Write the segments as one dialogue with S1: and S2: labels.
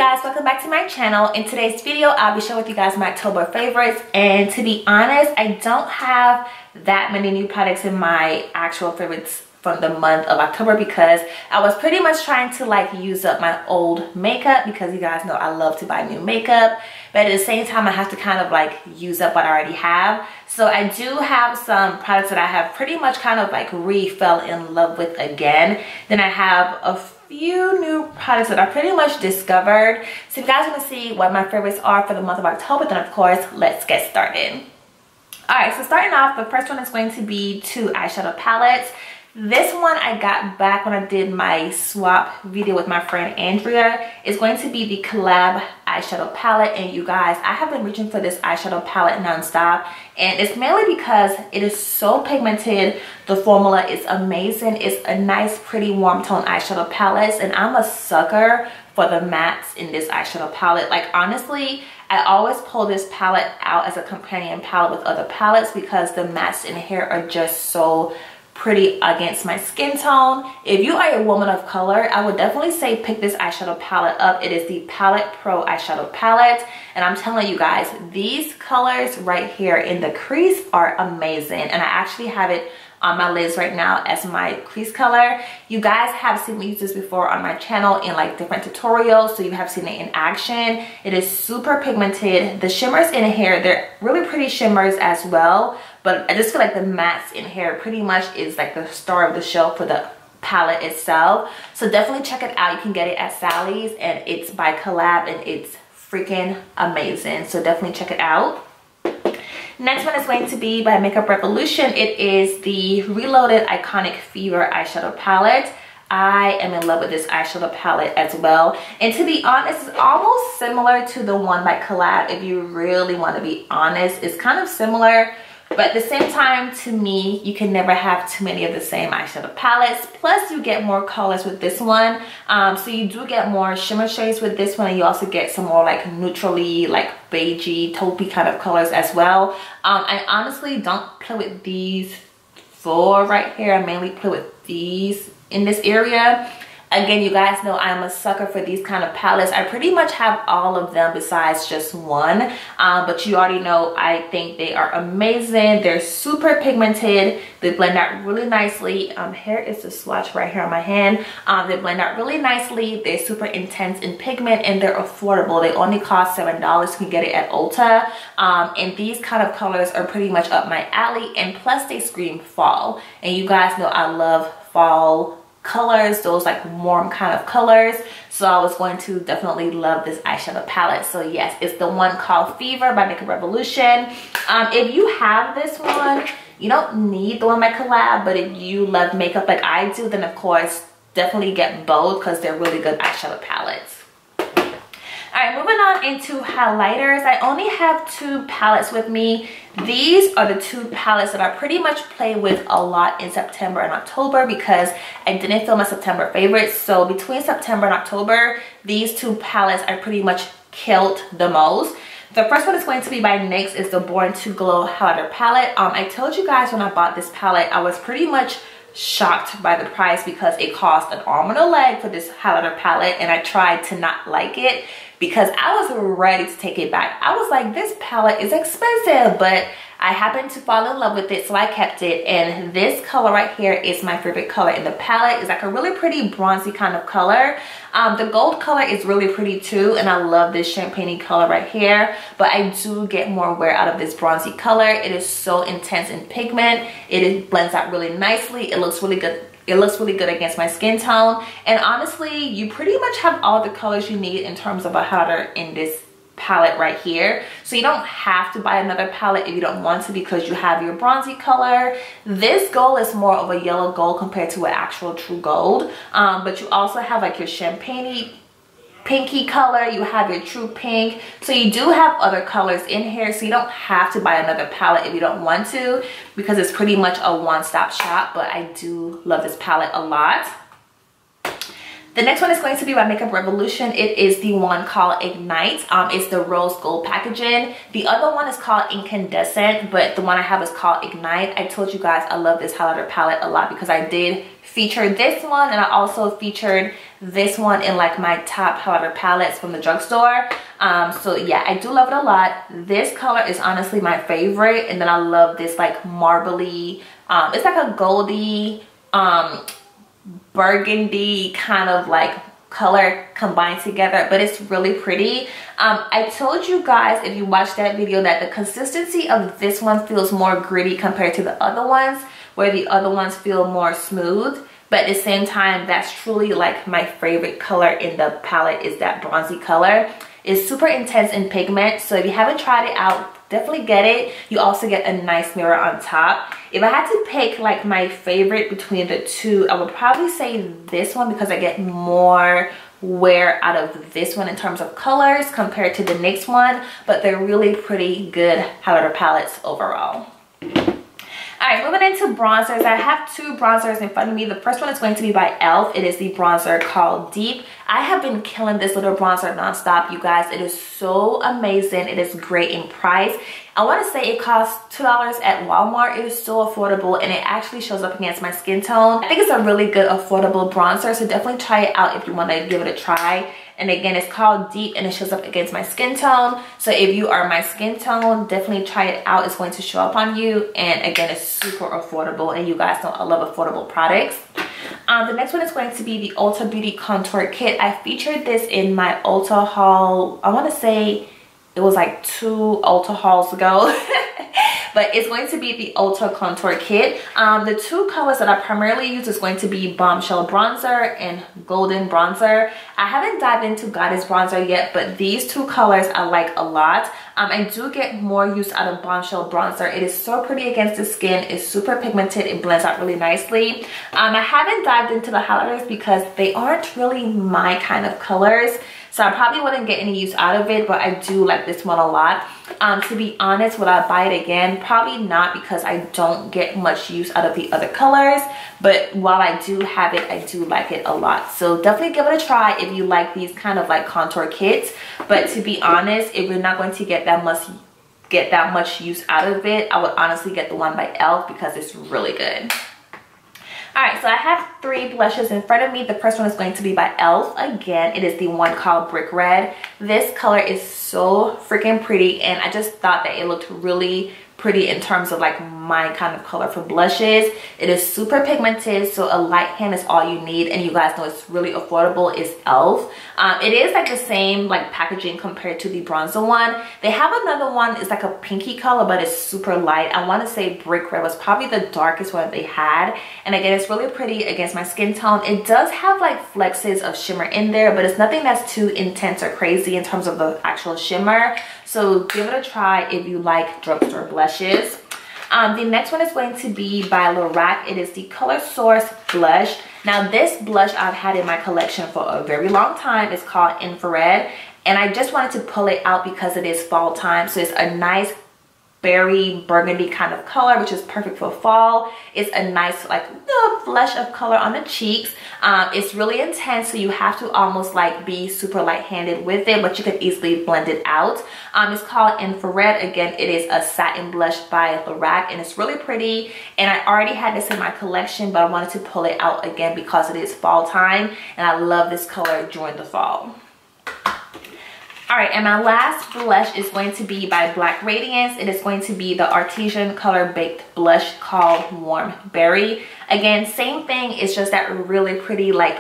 S1: guys, welcome back to my channel. In today's video I'll be sharing with you guys my October favorites, and to be honest I don't have that many new products in my actual favorites from the month of October because I was pretty much trying to like use up my old makeup, because you guys know I love to buy new makeup, but at the same time I have to kind of like use up what I already have. So I do have some products that I have pretty much kind of like fell in love with again. Then I have a few new products that I pretty much discovered. So if you guys want to see what my favorites are for the month of October, then of course let's get started. Alright, so starting off, the first one is going to be two eyeshadow palettes. This one I got back when I did my swap video with my friend Andrea. It's going to be the Collab eyeshadow palette, and you guys, I have been reaching for this eyeshadow palette non-stop, and it's mainly because it is so pigmented. The formula is amazing. It's a nice pretty warm tone eyeshadow palette, and I'm a sucker for the mattes in this eyeshadow palette. Like honestly, I always pull this palette out as a companion palette with other palettes because the mattes in here are just so pretty against my skin tone. If you are a woman of color, I would definitely say pick this eyeshadow palette up. It is the Palette Pro eyeshadow palette, and I'm telling you guys, these colors right here in the crease are amazing, and I actually have it on my lids right now as my crease color. You guys have seen me use this before on my channel in like different tutorials, so you have seen it in action. It is super pigmented. The shimmers in here, they're really pretty shimmers as well, but I just feel like the mattes in here pretty much is like the star of the show for the palette itself. So definitely check it out. You can get it at Sally's, and it's by Collab, and it's freaking amazing. So definitely check it out. Next one is going to be by Makeup Revolution. It is the Reloaded Iconic Fever eyeshadow palette. I am in love with this eyeshadow palette as well, and to be honest, it's almost similar to the one by Collab. If you really want to be honest, it's kind of similar, but at the same time, to me, you can never have too many of the same eyeshadow palettes. Plus you get more colors with this one, so you do get more shimmer shades with this one, and you also get some more like neutrally like beigey taupey kind of colors as well. I honestly don't play with these four right here. I mainly play with these in this area. Again, you guys know I'm a sucker for these kind of palettes. I pretty much have all of them besides just one, but you already know I think they are amazing. They're super pigmented. They blend out really nicely. Here is the swatch right here on my hand. They blend out really nicely. They're super intense in pigment, and they're affordable. They only cost $7. You can get it at Ulta, and these kind of colors are pretty much up my alley, and plus they scream fall, and you guys know I love fall colors, those like warm kind of colors. So I was going to definitely love this eyeshadow palette. So yes, it's the one called Fever by Makeup Revolution. If you have this one, you don't need the one by Collab, but if you love makeup like I do, then of course definitely get both because they're really good eyeshadow palettes. Alright, moving on into highlighters. I only have two palettes with me. These are the two palettes that I pretty much play with a lot in September and October because I didn't film my September favorites. So between September and October, these two palettes I pretty much killed the most. The first one is going to be by NYX. It's the Born to Glow highlighter palette. I told you guys when I bought this palette, I was pretty much shocked by the price because it cost an arm and a leg for this highlighter palette, and I tried to not like it because I was ready to take it back. I was like, this palette is expensive, but I happened to fall in love with it, so I kept it. And this color right here is my favorite color in the palette. It's like a really pretty bronzy kind of color. The gold color is really pretty too, and I love this champagne color right here, but I do get more wear out of this bronzy color. It is so intense in pigment. It blends out really nicely. It looks really good. It looks really good against my skin tone, and honestly you pretty much have all the colors you need in terms of a highlighter in this palette right here. So you don't have to buy another palette if you don't want to because you have your bronzy color. This gold is more of a yellow gold compared to an actual true gold, but you also have like your champagne pinky color, you have your true pink, so you do have other colors in here, so you don't have to buy another palette if you don't want to because it's pretty much a one-stop shop. But I do love this palette a lot. The next one is going to be by Makeup Revolution. It is the one called Ignite. It's the rose gold packaging. The other one is called Incandescent, but the one I have is called Ignite. I told you guys I love this highlighter palette a lot because I did feature this one, and I also featured this one in like my top highlighter palettes from the drugstore. So yeah, I do love it a lot. This color is honestly my favorite. And then I love this like marbly, it's like a goldy, burgundy kind of like color combined together, but it's really pretty. I told you guys, if you watched that video, that the consistency of this one feels more gritty compared to the other ones, where the other ones feel more smooth. But at the same time, that's truly like my favorite color in the palette, is that bronzy color. It's super intense in pigment, so if you haven't tried it out, definitely get it. You also get a nice mirror on top. If I had to pick like my favorite between the two, I would probably say this one, because I get more wear out of this one in terms of colors compared to the NYX one, but they're really pretty good highlighter palettes overall. Alright, moving into bronzers. I have two bronzers in front of me. The first one is going to be by e.l.f. It is the bronzer called Deep. I have been killing this little bronzer nonstop, you guys. It is so amazing. It is great in price. I want to say it costs $2 at Walmart. It is so affordable, and it actually shows up against my skin tone. I think it's a really good affordable bronzer, so definitely try it out if you want to give it a try. And again, it's called Deep, and it shows up against my skin tone. So if you are my skin tone, definitely try it out. It's going to show up on you. And again, it's super affordable, and you guys know I love affordable products. The next one is going to be the Ulta Beauty Contour Kit. I featured this in my Ulta haul. I want to say it was like 2 Ulta hauls ago. But it's going to be the Ulta Contour Kit. The two colors that I primarily use is going to be Bombshell Bronzer and Golden Bronzer. I haven't dived into Goddess Bronzer yet, but these two colors I like a lot. I do get more use out of Bombshell Bronzer. It is so pretty against the skin. It's super pigmented. It blends out really nicely. I haven't dived into the highlighters because they aren't really my kind of colors. So I probably wouldn't get any use out of it, but I do like this one a lot. To be honest, would I buy it again? Probably not, because I don't get much use out of the other colors. But while I do have it, I do like it a lot. So definitely give it a try if you like these kind of like contour kits. But to be honest, if you're not going to get that much use out of it, I would honestly get the one by e.l.f. because it's really good. Alright, so I have 3 blushes in front of me. The first one is going to be by e.l.f. Again, it is the one called Brick Red. This color is so freaking pretty, and I just thought that it looked really pretty in terms of like my kind of color for blushes. It is super pigmented, so a light hand is all you need, and you guys know it's really affordable. It's e.l.f. It is like the same like packaging compared to the bronzer one. They have another one, it's like a pinky color, but it's super light. I want to say Brick Red was probably the darkest one they had, and again, it's really pretty against my skin tone. It does have like flexes of shimmer in there, but it's nothing that's too intense or crazy in terms of the actual shimmer. So give it a try if you like drugstore blushes. The next one is going to be by Lorac. It is the Color Source Blush. Now this blush I've had in my collection for a very long time. It's called Infrared, and I just wanted to pull it out because it is fall time. So it's a nice berry burgundy kind of color, which is perfect for fall. It's a nice like flush of color on the cheeks. It's really intense, so you have to almost like be super light-handed with it, but you can easily blend it out. It's called Infrared. Again, it is a satin blush by Lorac, and it's really pretty, and I already had this in my collection, but I wanted to pull it out again because it is fall time, and I love this color during the fall. Alright, and my last blush is going to be by Black Radiance. It is going to be the Artisan Color Baked Blush called Warm Berry. Again, same thing, it's just that really pretty like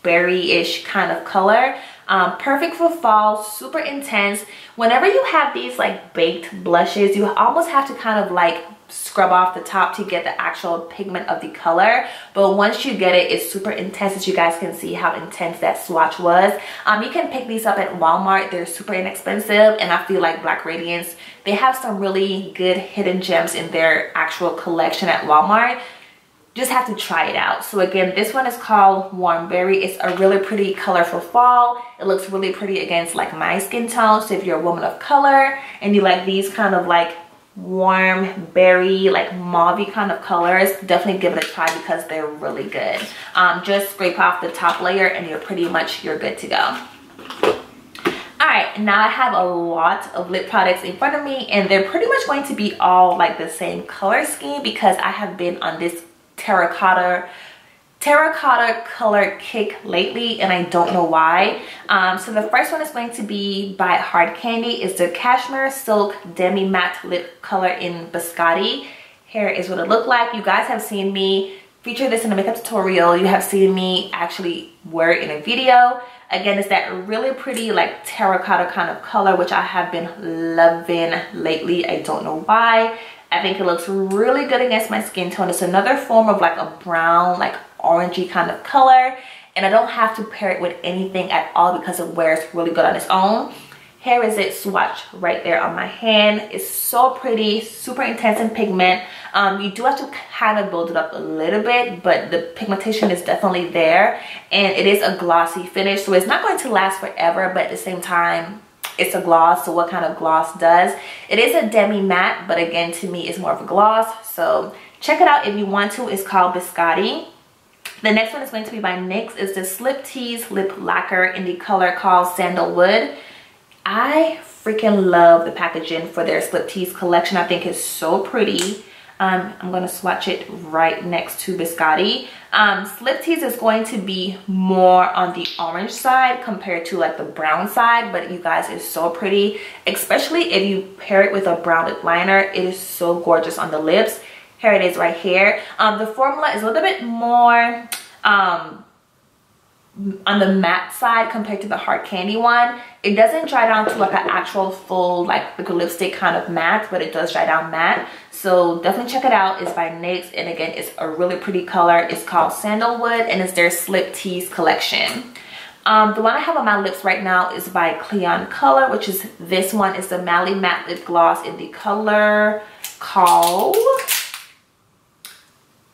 S1: berry-ish kind of color. Perfect for fall, super intense. Whenever you have these like baked blushes, you almost have to kind of like scrub off the top to get the actual pigment of the color, but once you get it, it's super intense. As you guys can see how intense that swatch was. You can pick these up at Walmart. They're super inexpensive, and I feel like Black Radiance, they have some really good hidden gems in their actual collection at Walmart. Just have to try it out. So again, this one is called Warm Berry. It's a really pretty color for fall. It looks really pretty against like my skin tone. So if you're a woman of color and you like these kind of like warm berry, like mauvey kind of colors, definitely give it a try because they're really good. Just scrape off the top layer and you're good to go. Alright, now I have a lot of lip products in front of me, and they're pretty much going to be all like the same color scheme because I have been on this terracotta terracotta color kick lately, and I don't know why. So the first one is going to be by Hard Candy. It's the Cashmere Silk Demi Matte Lip Color in Biscotti. Here is what it looked like. You guys have seen me feature this in a makeup tutorial. You have seen me actually wear it in a video. Again, it's that really pretty like terracotta kind of color, which I have been loving lately. I don't know why. I think it looks really good against my skin tone. It's another form of like a brown, like orangey kind of color, and I don't have to pair it with anything at all because it wears really good on its own. Here is it swatch right there on my hand. It's so pretty, super intense in pigment. You do have to kind of build it up a little bit, but the pigmentation is definitely there, and it is a glossy finish, so it's not going to last forever, but at the same time it's a gloss. So what kind of gloss does? It is a demi matte, but again, to me it's more of a gloss, so check it out if you want to. It's called Biscotti. The next one is going to be by NYX. It's the Slip Tease Lip Lacquer in the color called Sandalwood. I freaking love the packaging for their Slip Tease collection. I think it's so pretty. I'm going to swatch it right next to Biscotti. Slip Tease is going to be more on the orange side compared to like the brown side, but you guys, it's so pretty, especially if you pair it with a brown lip liner. It is so gorgeous on the lips. Here it is right here. The formula is a little bit more on the matte side compared to the Hard Candy one. It doesn't dry down to like an actual full like liquid lipstick kind of matte, but it does dry down matte. So definitely check it out. It's by NYX, and again, it's a really pretty color. It's called Sandalwood, and it's their Slip Tease collection. The one I have on my lips right now is by Cleon Color, which is this one. Is the Mally Matte Lip Gloss in the color called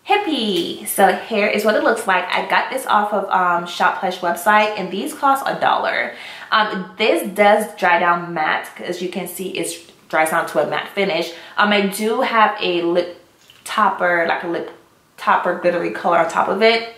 S1: Hippy. So here is what it looks like. I got this off of Shop Plush website, and these cost $1. This does dry down matte. As you can see, it dries down to a matte finish. I do have a lip topper, like a lip topper glittery color on top of it.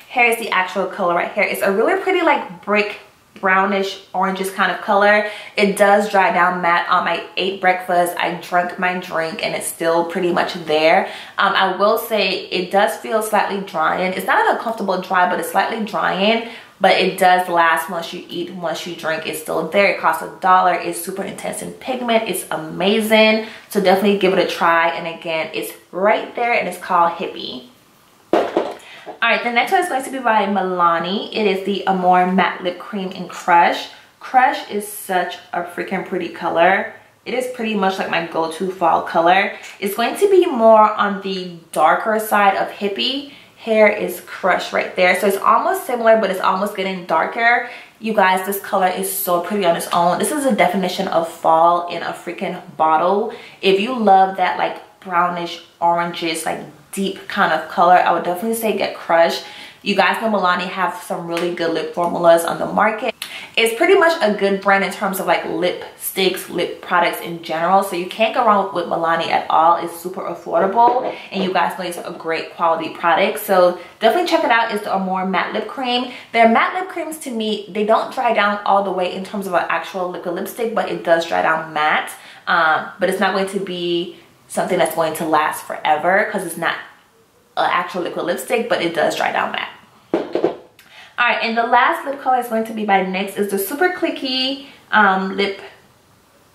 S1: Here is the actual color right here. It's a really pretty like brick brownish oranges kind of color. It does dry down matte. I ate breakfast, I drank my drink, and it's still pretty much there. I will say it does feel slightly drying. It's not an uncomfortable dry, but it's slightly drying, but it does last once you eat, once you drink. It's still there. It costs $1. It's super intense in pigment. It's amazing, so definitely give it a try. And again, it's right there, and it's called Hippy. All right, the next one is going to be by Milani. It is the Amore Matte Lip Cream in Crush. Crush is such a freaking pretty color. It is pretty much like my go-to fall color. It's going to be more on the darker side of Hippy. Here is Crush right there. So it's almost similar, but it's almost getting darker. You guys, this color is so pretty on its own. This is a definition of fall in a freaking bottle. If you love that like brownish oranges, like deep kind of color, I would definitely say get Crush. You guys know Milani have some really good lip formulas on the market. It's pretty much a good brand in terms of like lipsticks, lip products in general, so you can't go wrong with Milani at all. It's super affordable, and you guys know it's a great quality product, so definitely check it out. It's the Amore Matte Lip Cream. Their matte lip creams, to me, they don't dry down all the way in terms of an actual liquid lipstick, but it does dry down matte. But it's not going to be something that's going to last forever because it's not an actual liquid lipstick, but it does dry down matte. All right, and the last lip color is going to be by NYX. Is the Super Cliquey lip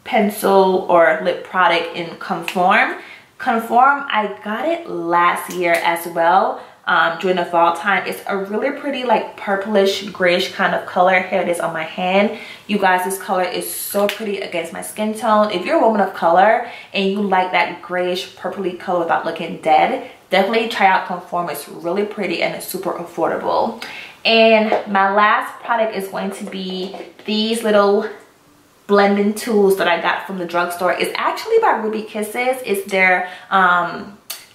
S1: pencil or lip product in Conform. Conform, I got it last year as well during the fall time. It's a really pretty like purplish grayish kind of color. Here it is on my hand. You guys, this color is so pretty against my skin tone. If you're a woman of color and you like that grayish purpley color without looking dead, definitely try out Conform. It's really pretty and it's super affordable. And my last product is going to be these little blending tools that I got from the drugstore. It's actually by Ruby Kisses. It's their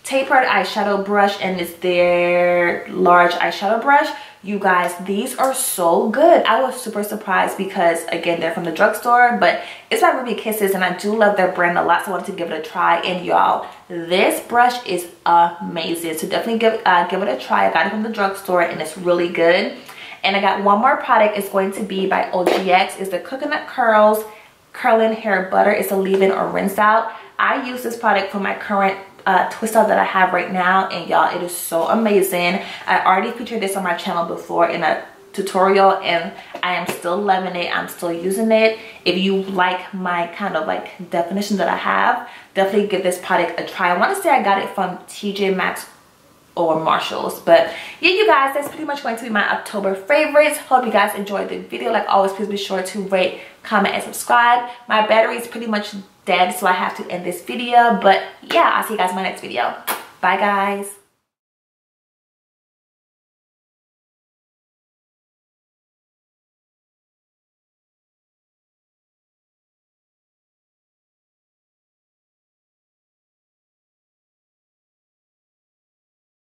S1: tapered eyeshadow brush, and it's their large eyeshadow brush. You guys, these are so good. I was super surprised because again, they're from the drugstore, but it's by Ruby Kisses, and I do love their brand a lot, so I wanted to give it a try. And y'all, this brush is amazing, so definitely give it a try. I got it from the drugstore and it's really good. And I got one more product. It's going to be by OGX. It's the Coconut Curls Curling Hair Butter. It's a leave-in or rinse out. I use this product for my current twist out that I have right now, and y'all, it is so amazing. I already featured this on my channel before in a tutorial, and I am still loving it. I'm still using it. If you like my kind of like definition that I have, definitely give this product a try. I want to say I got it from TJ Maxx or Marshalls. But yeah, you guys, that's pretty much going to be my October favorites. Hope you guys enjoyed the video. Like always, please be sure to rate, comment, and subscribe. My battery is pretty much dead, so I have to end this video. But yeah, I'll see you guys in my next video. Bye guys.